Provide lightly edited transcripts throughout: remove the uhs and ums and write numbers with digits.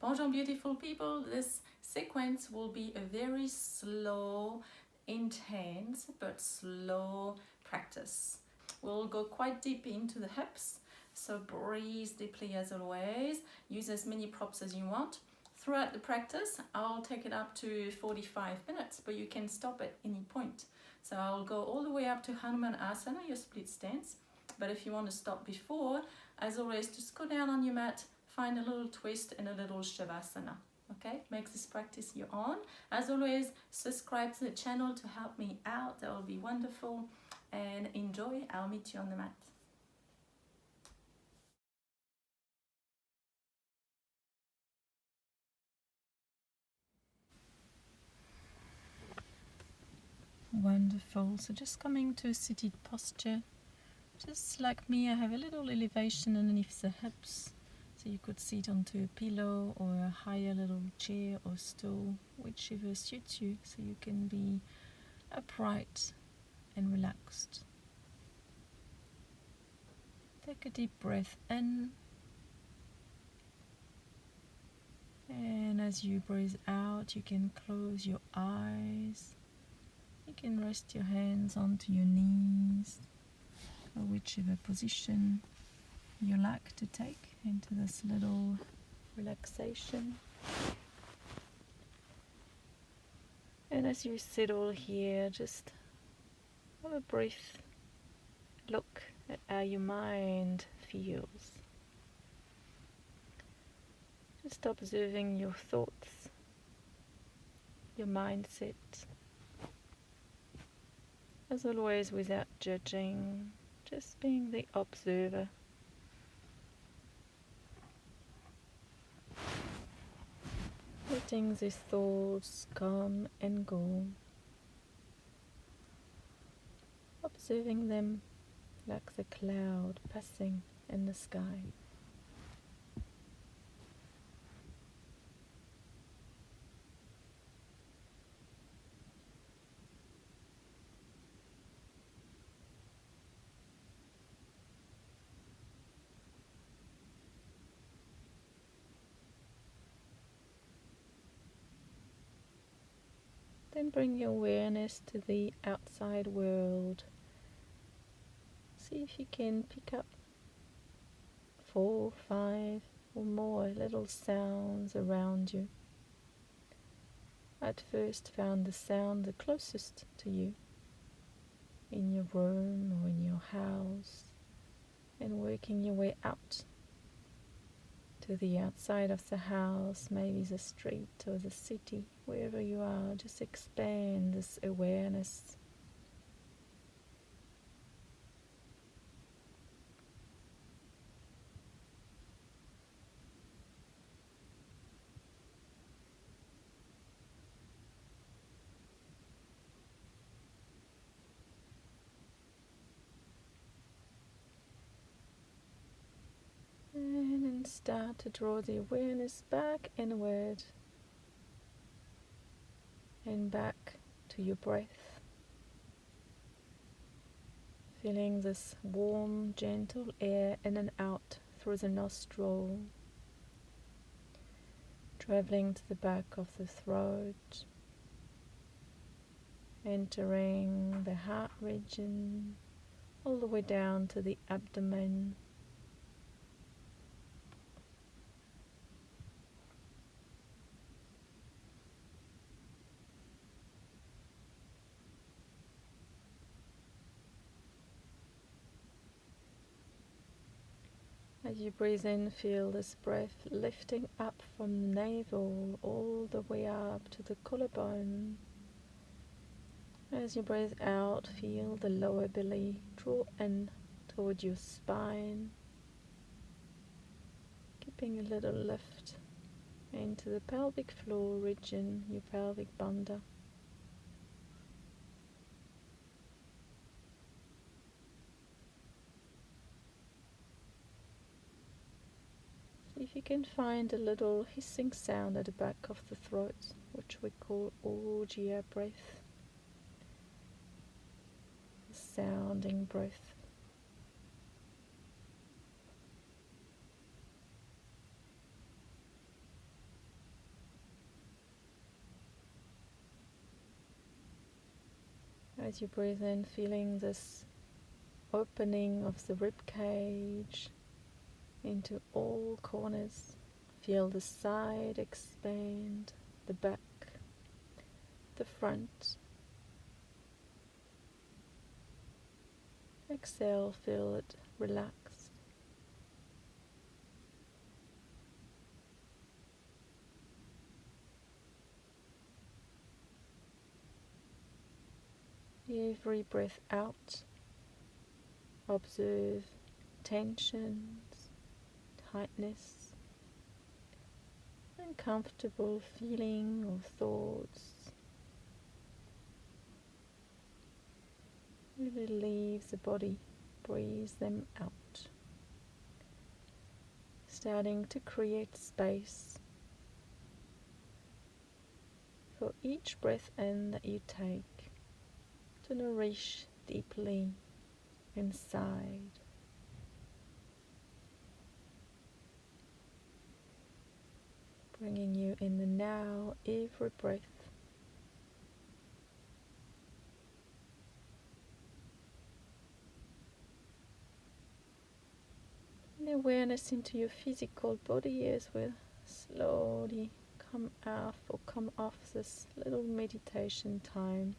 Bonjour beautiful people, this sequence will be a very slow, intense but slow practice. We'll go quite deep into the hips, so breathe deeply as always, use as many props as you want. Throughout the practice, I'll take it up to 45 minutes, but you can stop at any point. So I'll go all the way up to Hanuman Asana, your split stance, but if you want to stop before, as always, just go down on your mat, find a little twist and a little Shavasana. Okay, make this practice your own. As always, subscribe to the channel to help me out. That will be wonderful. And enjoy. I'll meet you on the mat. Wonderful. So just coming to a seated posture. Just like me, I have a little elevation underneath the hips. So you could sit onto a pillow or a higher little chair or stool, whichever suits you, so you can be upright and relaxed. Take a deep breath in, and as you breathe out, you can close your eyes. You can rest your hands onto your knees, or whichever position you like to take into this little relaxation. And as you settle here, just have a brief look at how your mind feels. Just observing your thoughts, your mindset. As always, without judging, just being the observer. Letting these thoughts come and go. Observing them like the cloud passing in the sky. Then bring your awareness to the outside world. See if you can pick up 4, 5 or more little sounds around you. At first found the sound the closest to you, in your room or in your house, and working your way out to the outside of the house, maybe the street or the city, wherever you are. Just expand this awareness. And then start to draw the awareness back inward and back to your breath. Feeling this warm, gentle air in and out through the nostril, traveling to the back of the throat, entering the heart region, all the way down to the abdomen. As you breathe in, feel this breath lifting up from the navel all the way up to the collarbone. As you breathe out, feel the lower belly draw in toward your spine, keeping a little lift into the pelvic floor region, your pelvic bandha. If you can find a little hissing sound at the back of the throat, which we call Ujjayi breath, sounding breath. As you breathe in, feeling this opening of the rib cage into all corners. Feel the side expand, the back, the front. Exhale, feel it relax. Every breath out, observe tensions, tightness, uncomfortable feeling or thoughts. Really leave the body, breathe them out. Starting to create space for each breath in that you take to nourish deeply inside. Bringing you in the now, every breath. And awareness into your physical body as we slowly come off this little meditation time.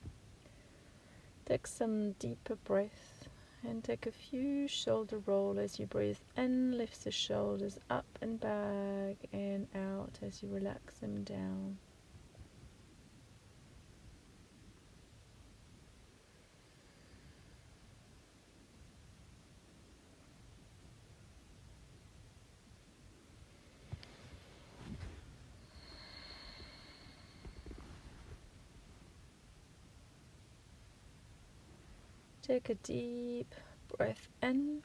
Take some deeper breath and take a few shoulder roll as you breathe in. Lift the shoulders up and back and out as you relax them down. Take a deep breath in,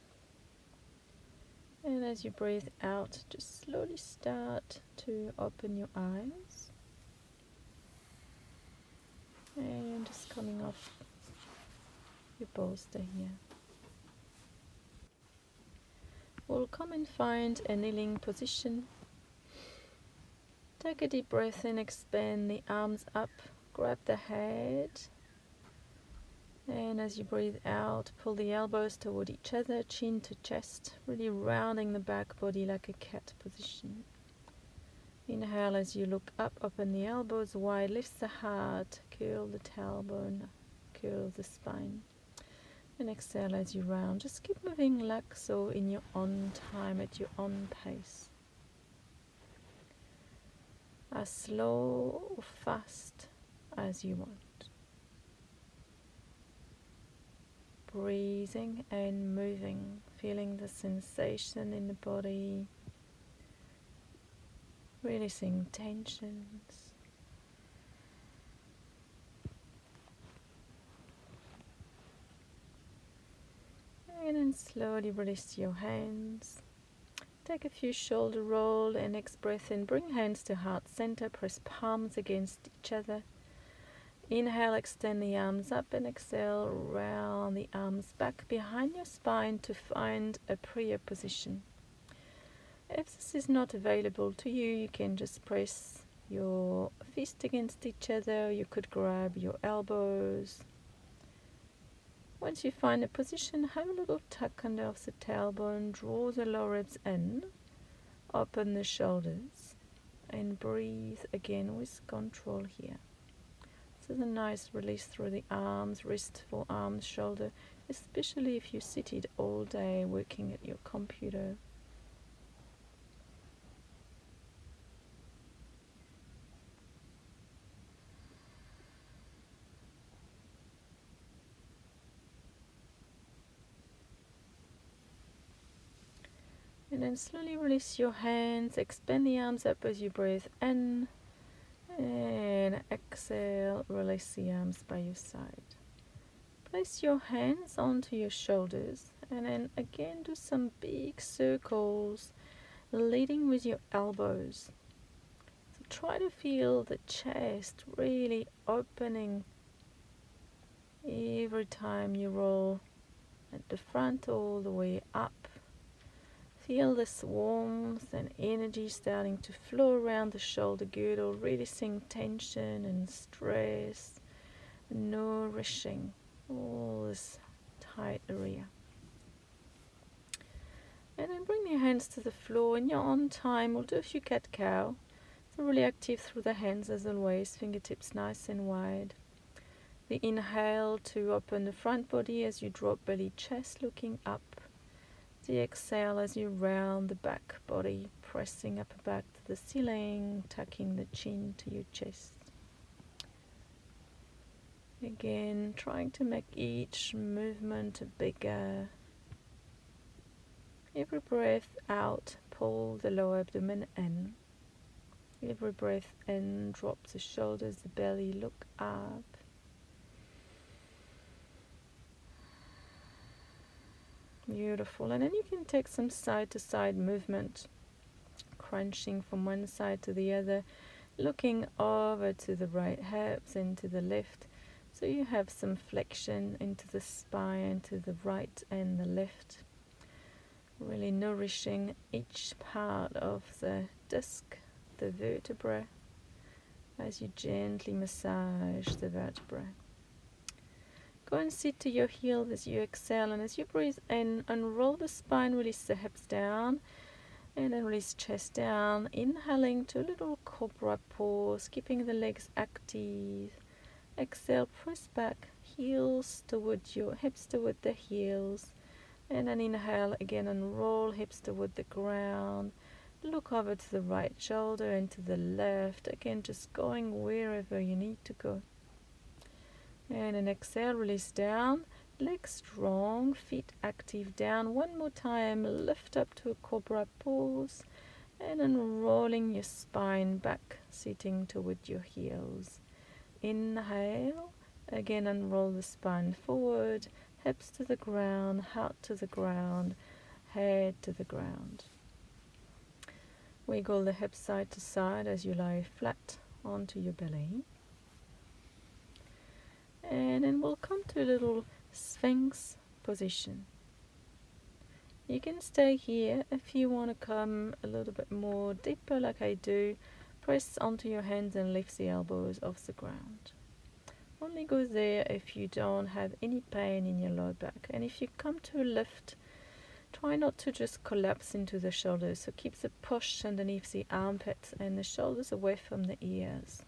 and as you breathe out, just slowly start to open your eyes. And just coming off your bolster here. We'll come and find a kneeling position. Take a deep breath in, expand the arms up, grab the head. And as you breathe out, pull the elbows toward each other, chin to chest, really rounding the back body like a cat position. Inhale as you look up, open the elbows wide, lift the heart, curl the tailbone, curl the spine. And exhale as you round. Just keep moving like so in your own time, at your own pace. As slow or fast as you want. Breathing and moving, feeling the sensation in the body, releasing tensions. And then slowly release your hands. Take a few shoulder roll and next breath in. Bring hands to heart center, press palms against each other. Inhale, extend the arms up and exhale, round the arms back behind your spine to find a prayer position. If this is not available to you, you can just press your fist against each other. You could grab your elbows. Once you find a position, have a little tuck under of the tailbone, draw the lower ribs in, open the shoulders, and breathe again with control here. This is a nice release through the arms, wrist, forearms, shoulder, especially if you seated all day working at your computer. And then slowly release your hands, expand the arms up as you breathe in, and exhale, release the arms by your side. Place your hands onto your shoulders, and then again do some big circles, leading with your elbows. So try to feel the chest really opening every time you roll at the front all the way up. Feel this warmth and energy starting to flow around the shoulder girdle, releasing tension and stress, nourishing all this tight area. And then bring your hands to the floor. In your own time, we'll do a few cat-cow. So really active through the hands as always, fingertips nice and wide. The inhale to open the front body as you drop belly, chest looking up. The exhale as you round the back body, pressing upper back to the ceiling, tucking the chin to your chest. Again, trying to make each movement bigger. Every breath out, pull the lower abdomen in. Every breath in, drop the shoulders, the belly, look up. Beautiful. And then you can take some side to side movement, crunching from one side to the other, looking over to the right hips and to the left. So you have some flexion into the spine, to the right and the left. Really nourishing each part of the disc, the vertebra, as you gently massage the vertebra. Go and sit to your heel as you exhale, and as you breathe in, unroll the spine, release the hips down, and then release chest down, inhaling to a little Cobra Pose, keeping the legs active. Exhale, press back, heels toward your hips toward the heels. And then inhale again, unroll hips toward the ground. Look over to the right shoulder and to the left. Again, just going wherever you need to go. And then exhale, release down. Legs strong, feet active down. One more time, lift up to a Cobra Pose. And then rolling your spine back, sitting toward your heels. Inhale. Again, unroll the spine forward. Hips to the ground, heart to the ground, head to the ground. Wiggle the hips side to side as you lie flat onto your belly. And then we'll come to a little Sphinx position. You can stay here. If you want to come a little bit more deeper like I do, press onto your hands and lift the elbows off the ground. Only go there if you don't have any pain in your lower back. And if you come to a lift, try not to just collapse into the shoulders. So keep the push underneath the armpits and the shoulders away from the ears.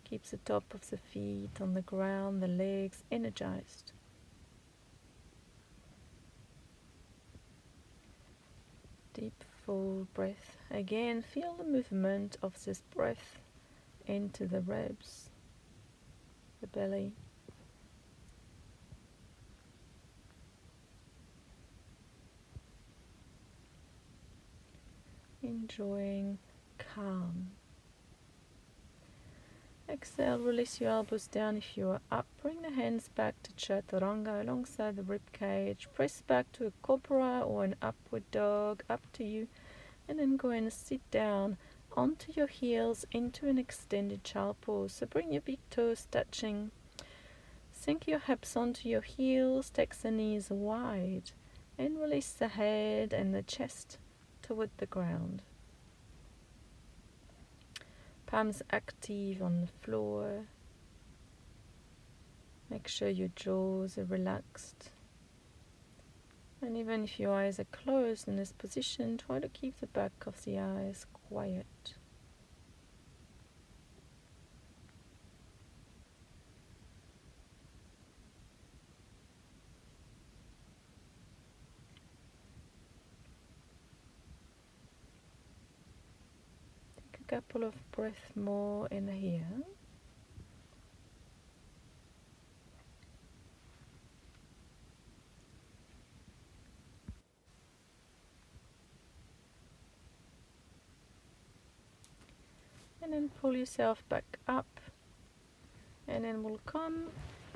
Keep the top of the feet on the ground, the legs energized. Deep, full breath. Again, feel the movement of this breath into the ribs, the belly. Enjoying calm. Exhale, release your elbows down if you are up. Bring the hands back to Chaturanga alongside the rib cage. Press back to a Cobra or an upward dog, up to you. And then go and sit down onto your heels into an extended child pose. So bring your big toes touching. Sink your hips onto your heels, take the knees wide, and release the head and the chest toward the ground. Palms active on the floor. Make sure your jaws are relaxed. And even if your eyes are closed in this position, try to keep the back of the eyes quiet. Couple of breaths more in here. And then pull yourself back up. And then we'll come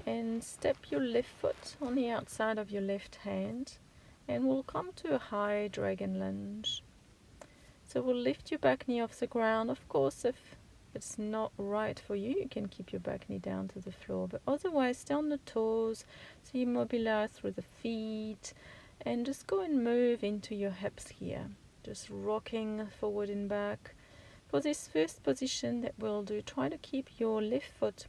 and step your left foot on the outside of your left hand. And we'll come to a high dragon lunge. So we'll lift your back knee off the ground. Of course, if it's not right for you, you can keep your back knee down to the floor. But otherwise, stay on the toes. So you mobilize through the feet. And just go and move into your hips here. Just rocking forward and back. For this first position that we'll do, try to keep your left foot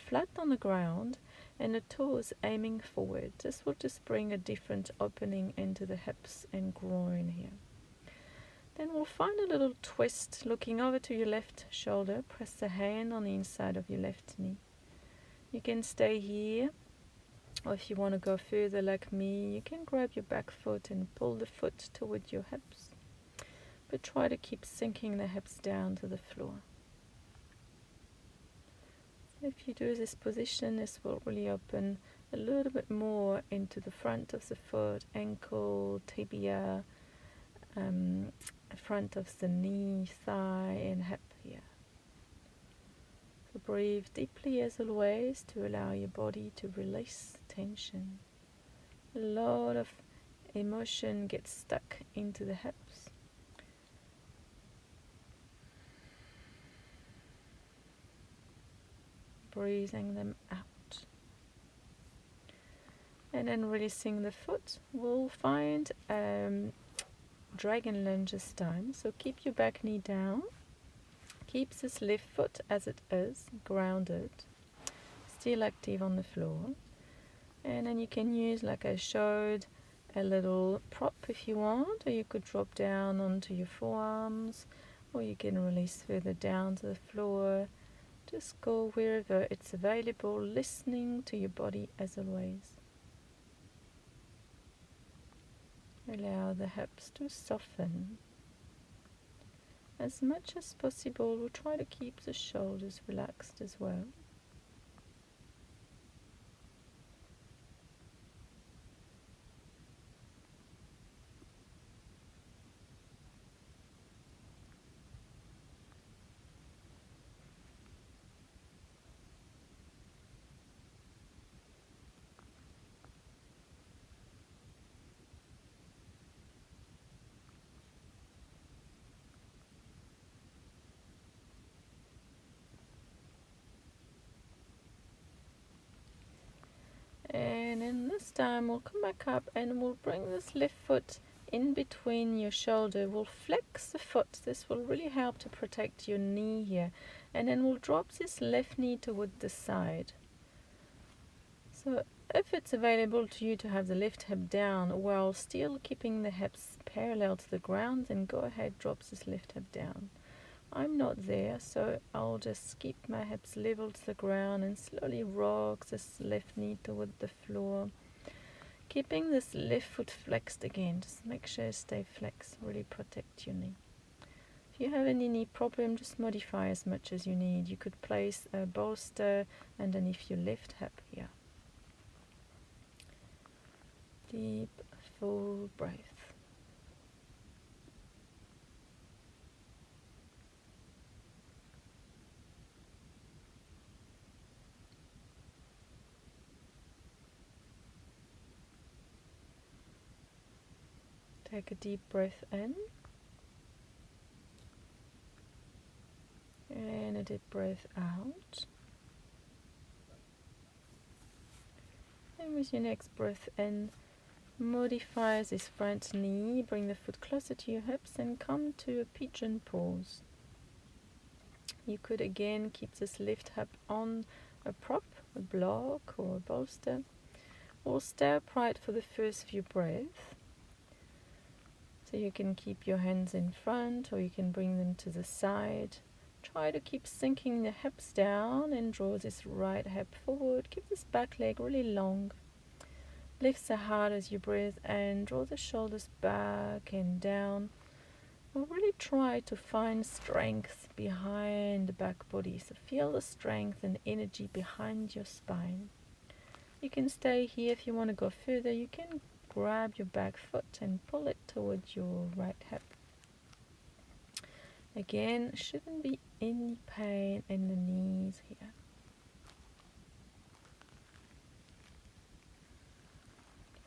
flat on the ground. and the toes aiming forward. This will just bring a different opening into the hips and groin here. Then we'll find a little twist, looking over to your left shoulder. Press the hand on the inside of your left knee. You can stay here, or if you want to go further like me, you can grab your back foot and pull the foot toward your hips. But try to keep sinking the hips down to the floor. If you do this position, this will really open a little bit more into the front of the foot, ankle, tibia, front of the knee, thigh and hip here. So breathe deeply as always to allow your body to release tension. A lot of emotion gets stuck into the hips. Breathing them out. And then releasing the foot. We'll find dragon lunge this time. So keep your back knee down. Keep this left foot as it is, grounded. Still active on the floor. And then you can use, like I showed, a little prop if you want, or you could drop down onto your forearms, or you can release further down to the floor. Just go wherever it's available, listening to your body as always. Allow the hips to soften. As much as possible, we'll try to keep the shoulders relaxed as well. And then this time we'll come back up and we'll bring this left foot in between your shoulder. We'll flex the foot. This will really help to protect your knee here. And then we'll drop this left knee toward the side. So if it's available to you to have the left hip down while still keeping the hips parallel to the ground, then go ahead, drop this left hip down. I'm not there, so I'll just keep my hips level to the ground and slowly rock this left knee toward the floor. Keeping this left foot flexed again, just make sure you stay flexed, really protect your knee. If you have any knee problem, just modify as much as you need. You could place a bolster underneath your left hip here. Deep, full breath. Take a deep breath in and a deep breath out. And with your next breath in, modify this front knee, bring the foot closer to your hips and come to a pigeon pose. You could again keep this left hip on a prop, a block or a bolster, or stay upright for the first few breaths. So you can keep your hands in front or you can bring them to the side. Try to keep sinking the hips down and draw this right hip forward. Keep this back leg really long. Lift the heart as you breathe and draw the shoulders back and down. We'll really try to find strength behind the back body. So feel the strength and energy behind your spine. You can stay here. If you want to go further, you can grab your back foot and pull it towards your right hip. Again, shouldn't be any pain in the knees here.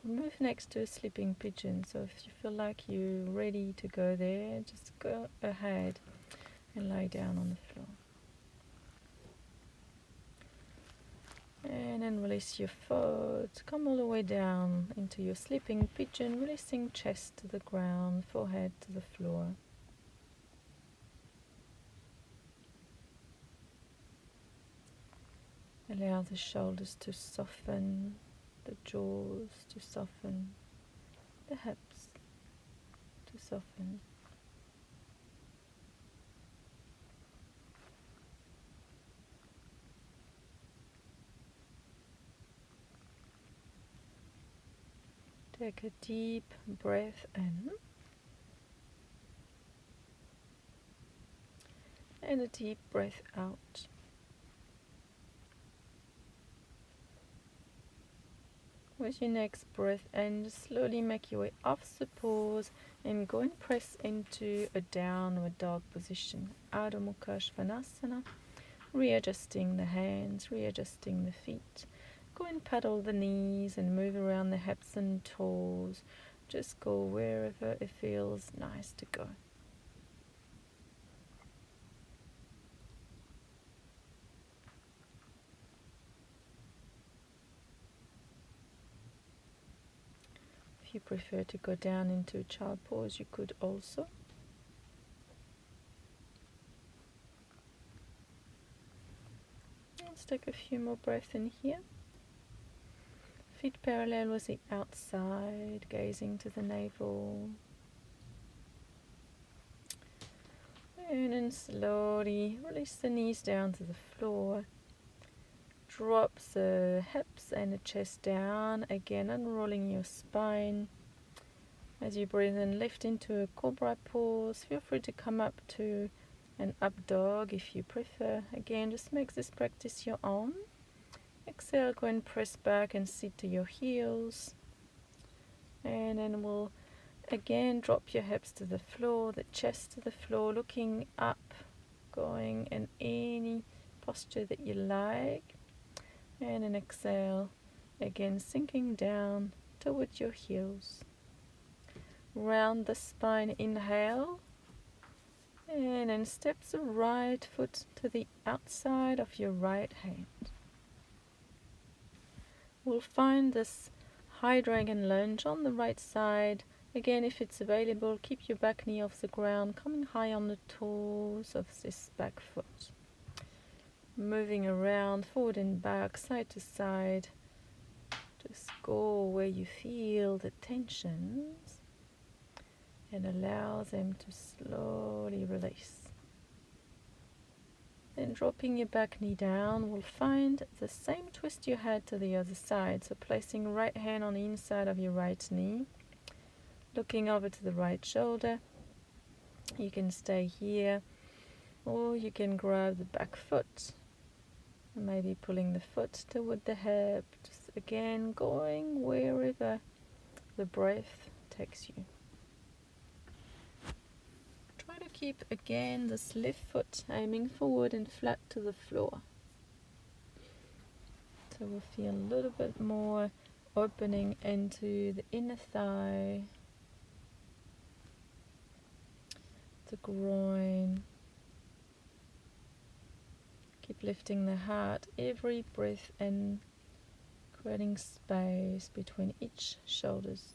We'll move next to a sleeping pigeon. So if you feel like you're ready to go there, just go ahead and lie down on the floor. And then release your foot, come all the way down into your sleeping pigeon, releasing chest to the ground, forehead to the floor. Allow the shoulders to soften, the jaws to soften, the hips to soften. Take a deep breath in and a deep breath out. With your next breath in, just slowly make your way off the pause and go and press into a downward dog position, Adho Mukha Svanasana, readjusting the hands, readjusting the feet. Go and paddle the knees and move around the hips and toes. Just go wherever it feels nice to go. If you prefer to go down into child pose, you could also. Let's take a few more breaths in here. Feet parallel with the outside, gazing to the navel. And then slowly release the knees down to the floor. Drop the hips and the chest down, again unrolling your spine. As you breathe in, lift into a Cobra Pose. Feel free to come up to an up dog if you prefer. Again, just make this practice your own. Exhale, go and press back and sit to your heels. And then we'll again drop your hips to the floor, the chest to the floor, looking up, going in any posture that you like. And then exhale, again sinking down towards your heels. Round the spine, inhale, and then step the right foot to the outside of your right hand. We'll find this high dragon lunge on the right side. Again, if it's available, keep your back knee off the ground, coming high on the toes of this back foot. Moving around, forward and back, side to side. Just go where you feel the tensions and allow them to slowly release. Then dropping your back knee down, we'll find the same twist you had to the other side. So placing right hand on the inside of your right knee, looking over to the right shoulder. You can stay here, or you can grab the back foot, and maybe pulling the foot toward the hip, just again going wherever the breath takes you. Try to keep again this left foot aiming forward and flat to the floor. So we'll feel a little bit more opening into the inner thigh, the groin. Keep lifting the heart every breath in, creating space between each shoulders.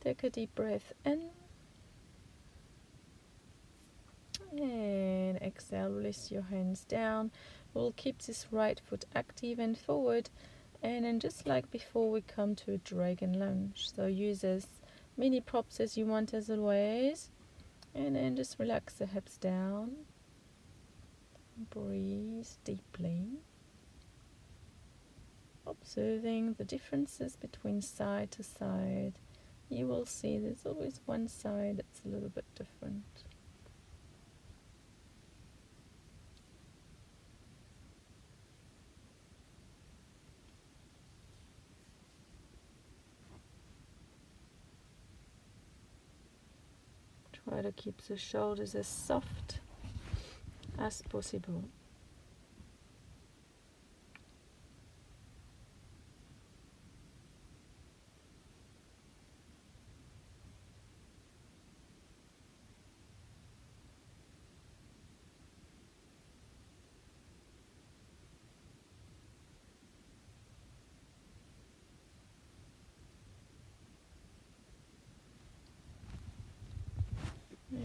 Take a deep breath in and exhale, release your hands down. We'll keep this right foot active and forward, and then just like before we come to a dragon lunge. So use as many props as you want as always, and then just relax the hips down. Breathe deeply, observing the differences between side to side. You will see there's always one side that's a little bit different. Try to keep the shoulders as soft as possible.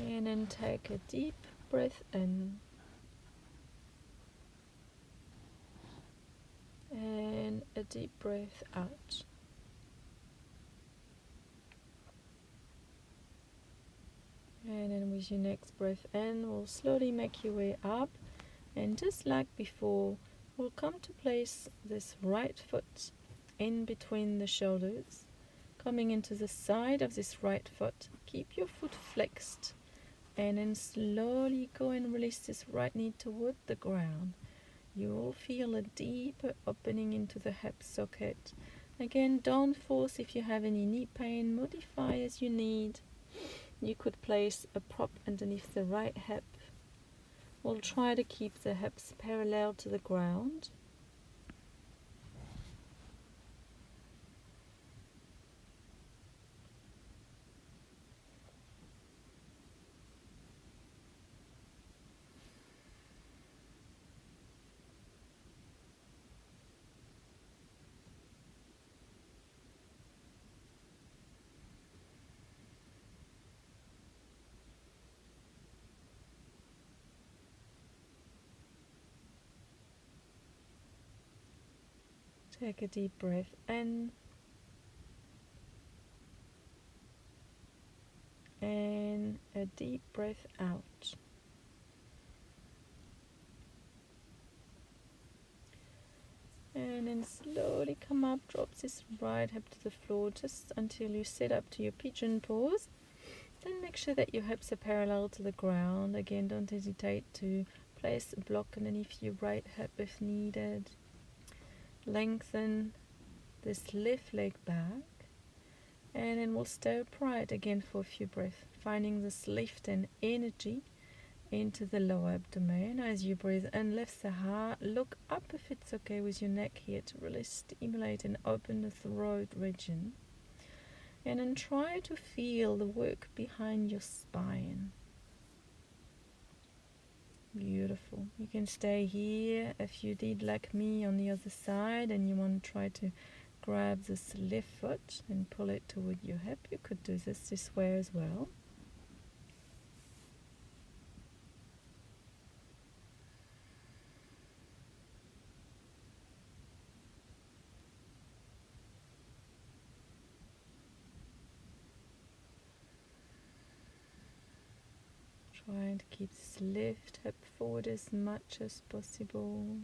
And then take a deep breath in. And a deep breath out. And then with your next breath in, we'll slowly make your way up. And just like before, we'll come to place this right foot in between the shoulders, coming into the side of this right foot. Keep your foot flexed. And then slowly go and release this right knee toward the ground. You will feel a deeper opening into the hip socket. Again, don't force if you have any knee pain. Modify as you need. You could place a prop underneath the right hip. We'll try to keep the hips parallel to the ground. Take a deep breath in and a deep breath out. And then slowly come up, drop this right hip to the floor just until you sit up to your pigeon pose. Then make sure that your hips are parallel to the ground. Again, don't hesitate to place a block underneath your right hip if needed. Lengthen this left leg back. And then we'll stay upright again for a few breaths, finding this lift and energy into the lower abdomen. As you breathe in, lift the heart, look up if it's okay with your neck here to really stimulate and open the throat region. And then try to feel the work behind your spine. Beautiful. You can stay here if you did like me on the other side and you want to try to grab this left foot and pull it toward your hip. You could do this way as well. Trying to keep this left hip forward as much as possible.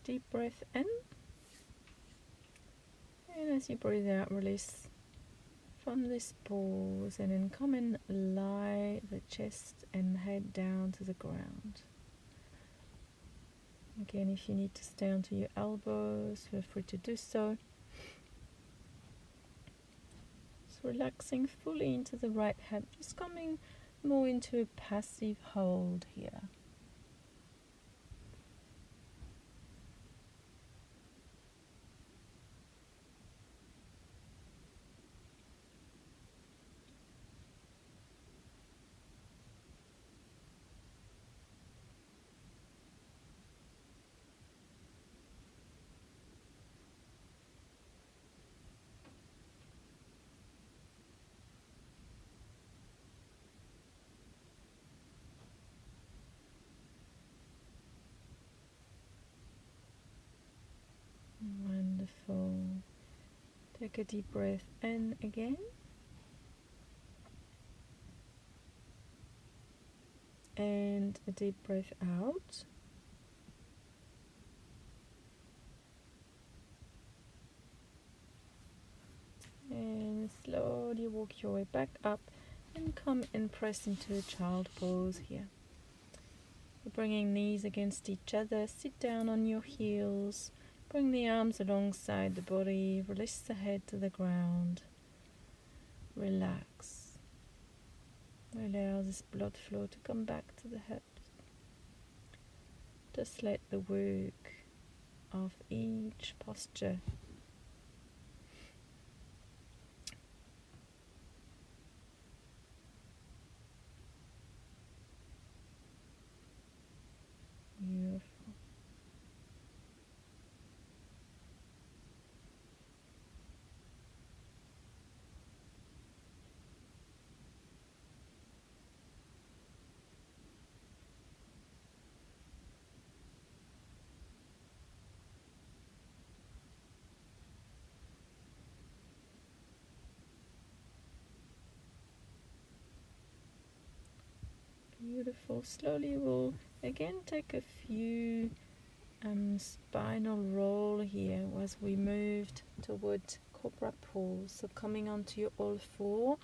Deep breath in. And as you breathe out, release from this pause and then come and lie the chest and head down to the ground. Again, if you need to stay onto your elbows, feel free to do so. Just relaxing fully into the right hip, just coming more into a passive hold here. Wonderful. Take a deep breath in again. And a deep breath out. And slowly walk your way back up and come and press into a child pose here. You're bringing knees against each other. Sit down on your heels. Bring the arms alongside the body. Release the head to the ground. Relax. Allow this blood flow to come back to the hips. Just let the work of each posture Beautiful. Slowly we'll again take a few spinal roll here as we moved toward Cobra Pose. So coming onto your all four,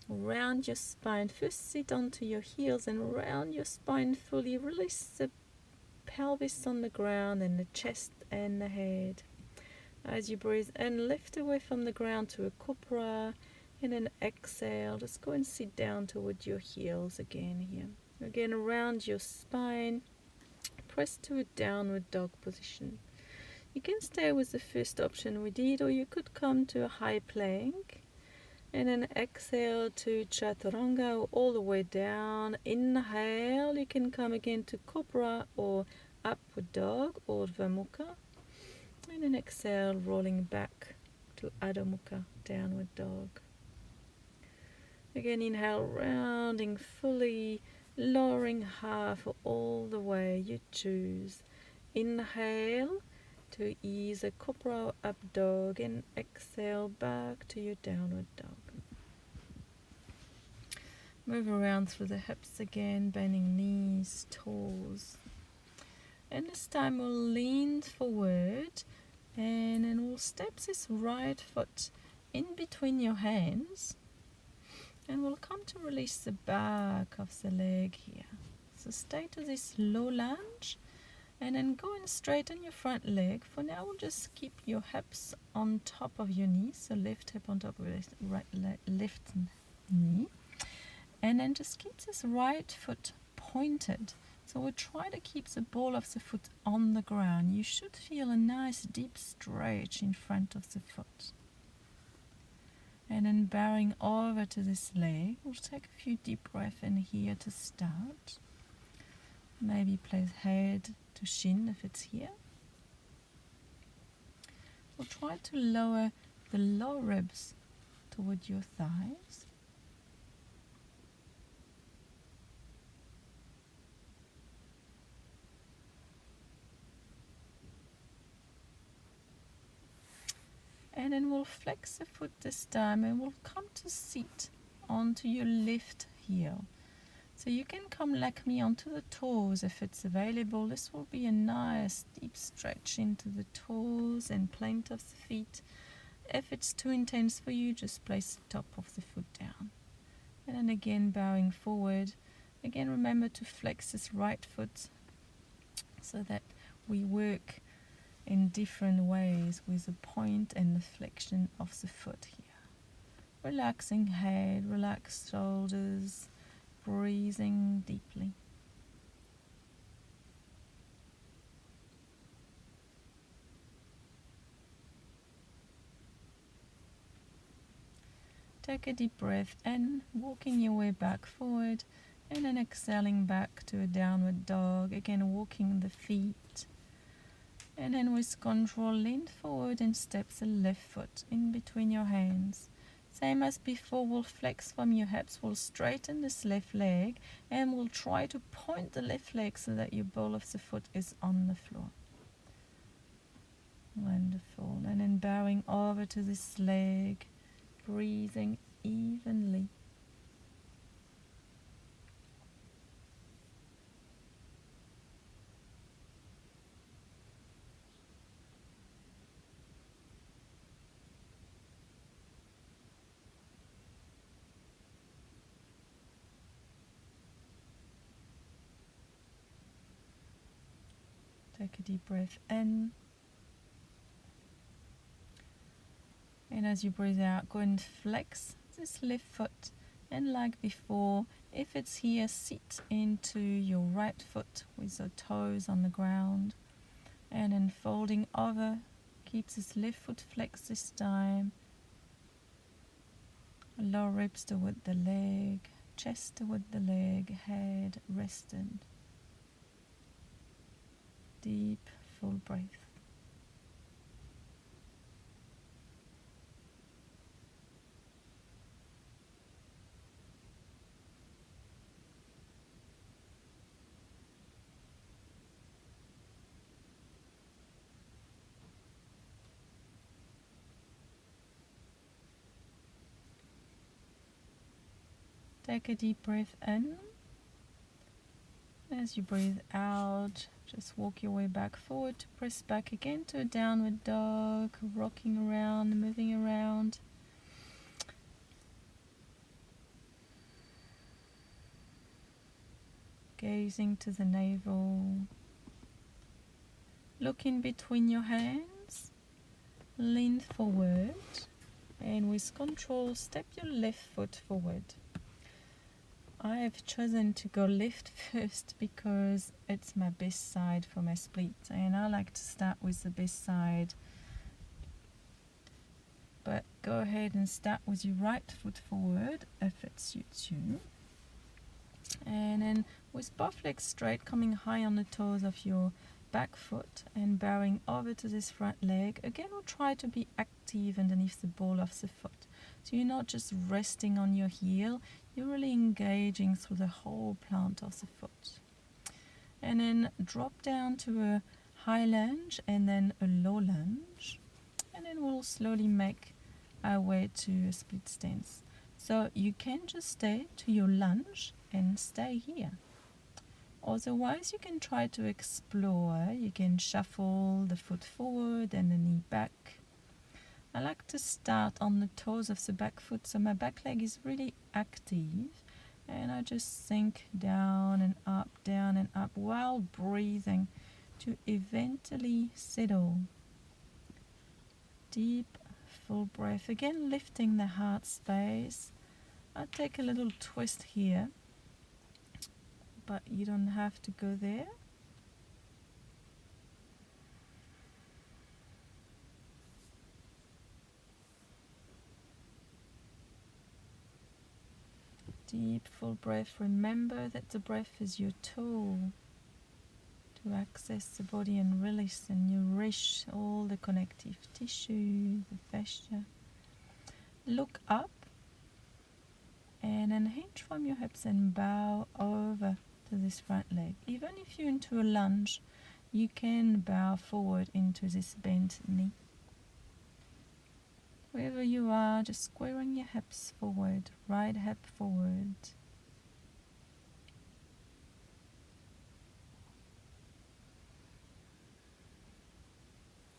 round your spine. First sit onto your heels and round your spine fully. Release the pelvis on the ground and the chest and the head. As you breathe in, lift away from the ground to a cobra, and then exhale. Just go and sit down toward your heels again here. Again, around your spine, press to a downward dog position. You can stay with the first option we did, or you could come to a high plank, and then exhale to chaturanga all the way down. Inhale, you can come again to cobra or upward dog or urdhva mukha. And then exhale, rolling back to Adho Mukha, downward dog. Again, inhale, rounding fully, lowering half all the way you choose. Inhale to ease a cobra up dog, and exhale back to your downward dog. Move around through the hips again, bending knees, toes. And this time we'll lean forward, and then we'll step this right foot in between your hands, and we'll come to release the back of the leg here. So stay to this low lunge, and then go and straighten your front leg. For now, we'll just keep your hips on top of your knees, so left hip on top of left knee, and then just keep this right foot pointed. So we'll try to keep the ball of the foot on the ground. You should feel a nice deep stretch in front of the foot. And then bowing over to this leg, we'll take a few deep breaths in here to start. Maybe place head to shin if it's here. We'll try to lower the lower ribs toward your thighs. And then we'll flex the foot this time, and we'll come to sit onto your left heel. So you can come like me onto the toes if it's available. This will be a nice deep stretch into the toes and plant of the feet. If it's too intense for you, just place the top of the foot down. And then again, bowing forward. Again, remember to flex this right foot so that we work in different ways with the point and the flexion of the foot here. Relaxing head, relaxed shoulders, breathing deeply. Take a deep breath in, walking your way back forward, and then exhaling back to a downward dog. Again, walking the feet. And then with control, lean forward and step the left foot in between your hands. Same as before, we'll flex from your hips, we'll straighten this left leg, and we'll try to point the left leg so that your ball of the foot is on the floor. Wonderful. And then bowing over to this leg, breathing evenly. Take a deep breath in. And as you breathe out, go and flex this left foot. And like before, if it's here, sit into your right foot with the toes on the ground. And then folding over, keep this left foot flexed this time. Lower ribs toward the leg, chest toward the leg, head rested. Deep, full breath. Take a deep breath in, As you breathe out, just walk your way back forward to press back again to a downward dog, rocking around, moving around. Gazing to the navel. Look in between your hands, lean forward, and with control, step your left foot forward. I have chosen to go left first because it's my best side for my split, and I like to start with the best side. But go ahead and start with your right foot forward if it suits you. And then with both legs straight, coming high on the toes of your back foot and bowing over to this front leg. Again, we'll try to be active underneath the ball of the foot. So you're not just resting on your heel, you're really engaging through the whole plant of the foot. And then drop down to a high lunge and then a low lunge. And then we'll slowly make our way to a split stance. So you can just stay to your lunge and stay here. Otherwise, you can try to explore. You can shuffle the foot forward and the knee back. I like to start on the toes of the back foot, so my back leg is really active. And I just sink down and up while breathing to eventually settle. Deep, full breath. Again, lifting the heart space. I take a little twist here, but you don't have to go there. Deep, full breath. Remember that the breath is your tool to access the body and release and nourish all the connective tissue, the fascia. Look up and then hinge from your hips and bow over to this front leg. Even if you're into a lunge, you can bow forward into this bent knee. Wherever you are, just squaring your hips forward, right hip forward.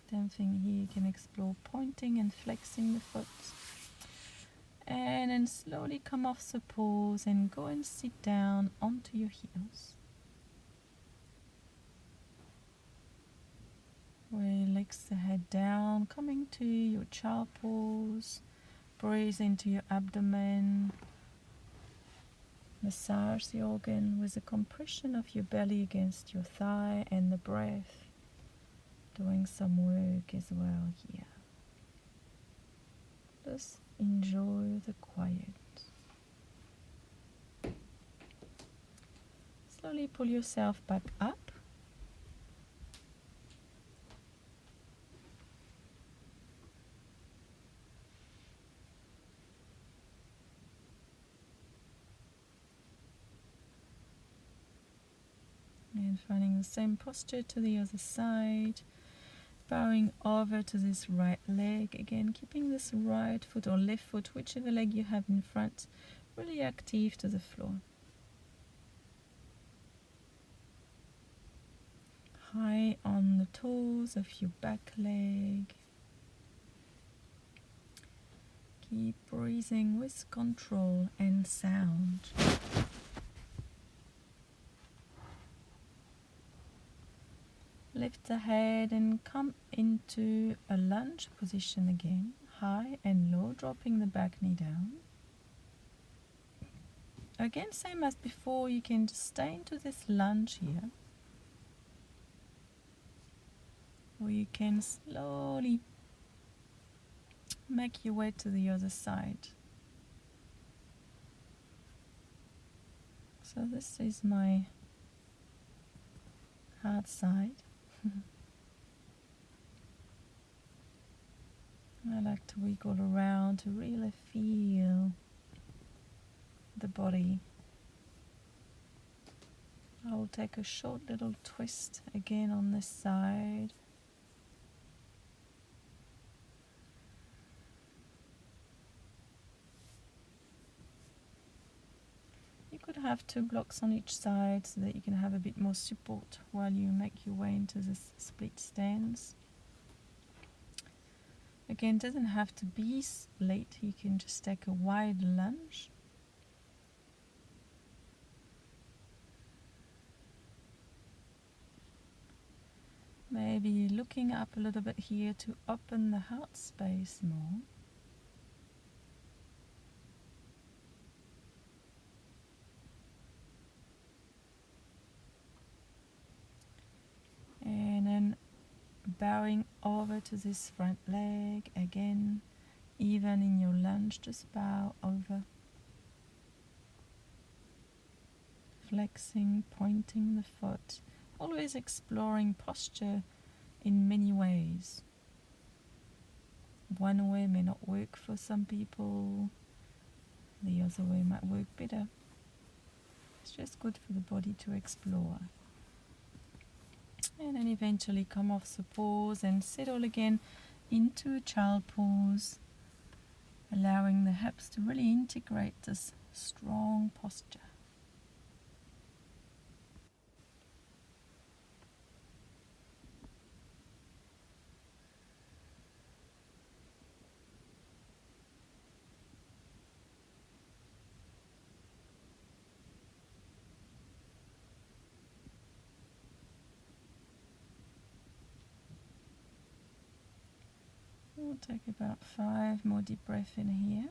Same thing here, you can explore pointing and flexing the foot. And then slowly come off the pose and go and sit down onto your heels. Relax the head down, coming to your child pose. Breathe into your abdomen. Massage the organ with the compression of your belly against your thigh and the breath. Doing some work as well here. Just enjoy the quiet. Slowly pull yourself back up. And finding the same posture to the other side. Bowing over to this right leg. Again, keeping this right foot or left foot, whichever leg you have in front, really active to the floor. High on the toes of your back leg. Keep breathing with control and sound. Lift the head and come into a lunge position again, high and low, dropping the back knee down. Again, same as before, you can just stay into this lunge here. Or you can slowly make your way to the other side. So this is my hard side. I like to wiggle around to really feel the body. I will take a short little twist again on this side. You could could have 2 blocks on each side so that you can have a bit more support while you make your way into this split stance. Again, it doesn't have to be split, you can just take a wide lunge. Maybe looking up a little bit here to open the heart space more. And then bowing over to this front leg again, even in your lunge, just bow over. Flexing, pointing the foot, always exploring posture in many ways. One way may not work for some people, the other way might work better. It's just good for the body to explore. And then eventually come off the pose and settle again into a child pose, allowing the hips to really integrate this strong posture. We'll take about 5 more deep breaths in here.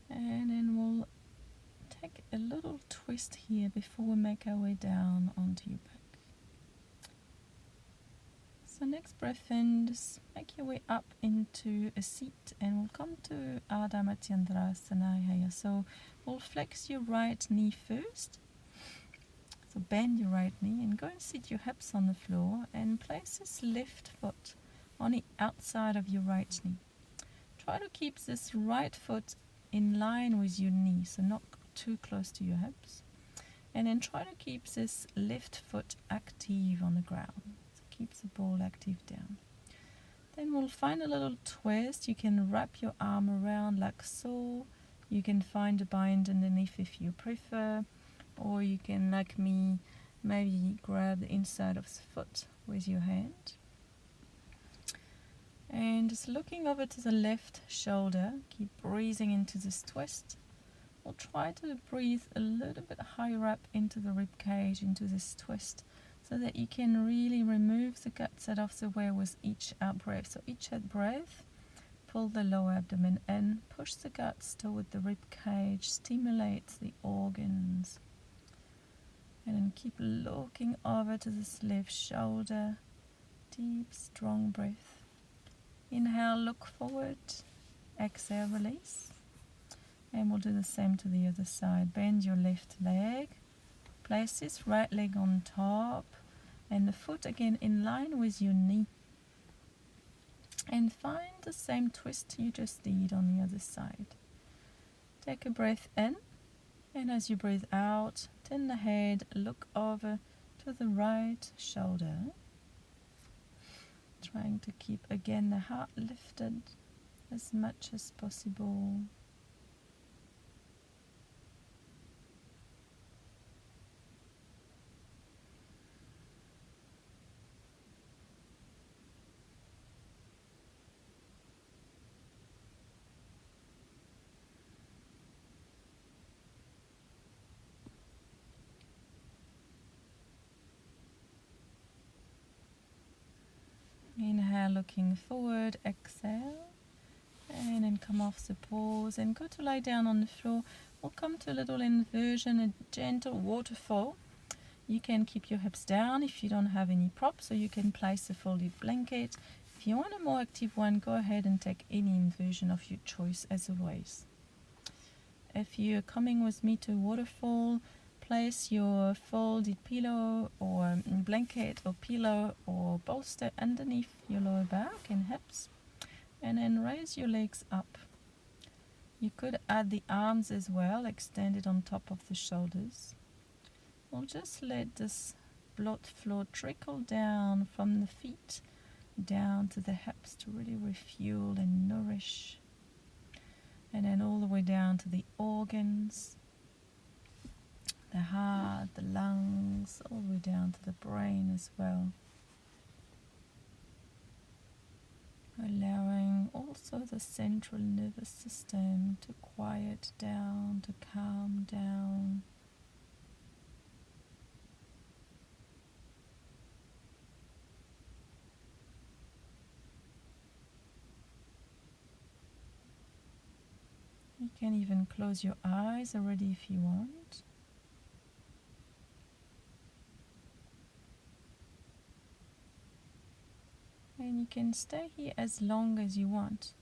And then we'll take a little twist here before we make our way down onto your back. So next breath in, just make your way up into a seat and we'll come to Ardha Matsyendrasana here. So we'll flex your right knee first. So bend your right knee and go and sit your hips on the floor and place this left foot on the outside of your right knee. Try to keep this right foot in line with your knee, so not too close to your hips. And then try to keep this left foot active on the ground. So keep the ball active down. Then we'll find a little twist. You can wrap your arm around like so. You can find a bind underneath if you prefer. Or you can, like me, maybe grab the inside of the foot with your hand. And just looking over to the left shoulder, keep breathing into this twist. We'll try to breathe a little bit higher up into the rib cage, into this twist, so that you can really remove the guts out of the way with each out breath. So each out breath, pull the lower abdomen in, push the guts toward the rib cage, stimulate the organs. And then keep looking over to this left shoulder. Deep, strong breath. Inhale, look forward. Exhale, release. And we'll do the same to the other side. Bend your left leg. Place this right leg on top. And the foot again in line with your knee. And find the same twist you just did on the other side. Take a breath in. And as you breathe out, turn the head, look over to the right shoulder. Trying to keep again the heart lifted as much as possible. Inhale, looking forward, exhale, and then come off the pause and go to lie down on the floor. We'll come to a little inversion, a gentle waterfall. You can keep your hips down if you don't have any props, or you can place a folded blanket. If you want a more active one, go ahead and take any inversion of your choice as always. If you're coming with me to waterfall, place your folded pillow or blanket or pillow or bolster underneath your lower back and hips, and then raise your legs up. You could add the arms as well, extended on top of the shoulders. We'll just let this blood flow trickle down from the feet down to the hips to really refuel and nourish. And then all the way down to the organs, the heart, the lungs, all the way down to the brain as well. Allowing also the central nervous system to quiet down, to calm down. You can even close your eyes already if you want. And you can stay here as long as you want.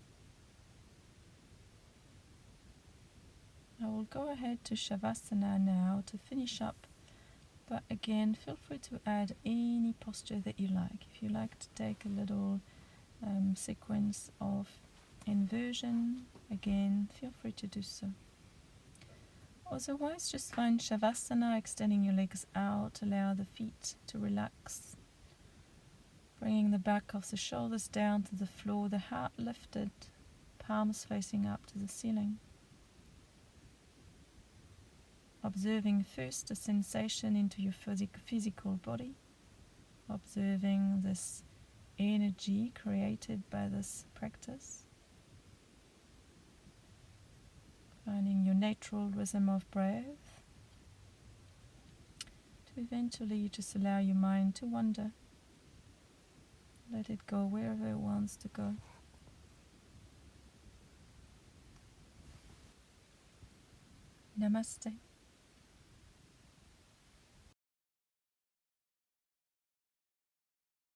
I will go ahead to Shavasana now to finish up. But again, feel free to add any posture that you like. If you like to take a little sequence of inversion, again, feel free to do so. Otherwise, just find Shavasana, extending your legs out, allow the feet to relax. Bringing the back of the shoulders down to the floor, the heart lifted, palms facing up to the ceiling. Observing first the sensation into your physical body. Observing this energy created by this practice. Finding your natural rhythm of breath. To eventually just allow your mind to wander. Let it go wherever it wants to go. Namaste.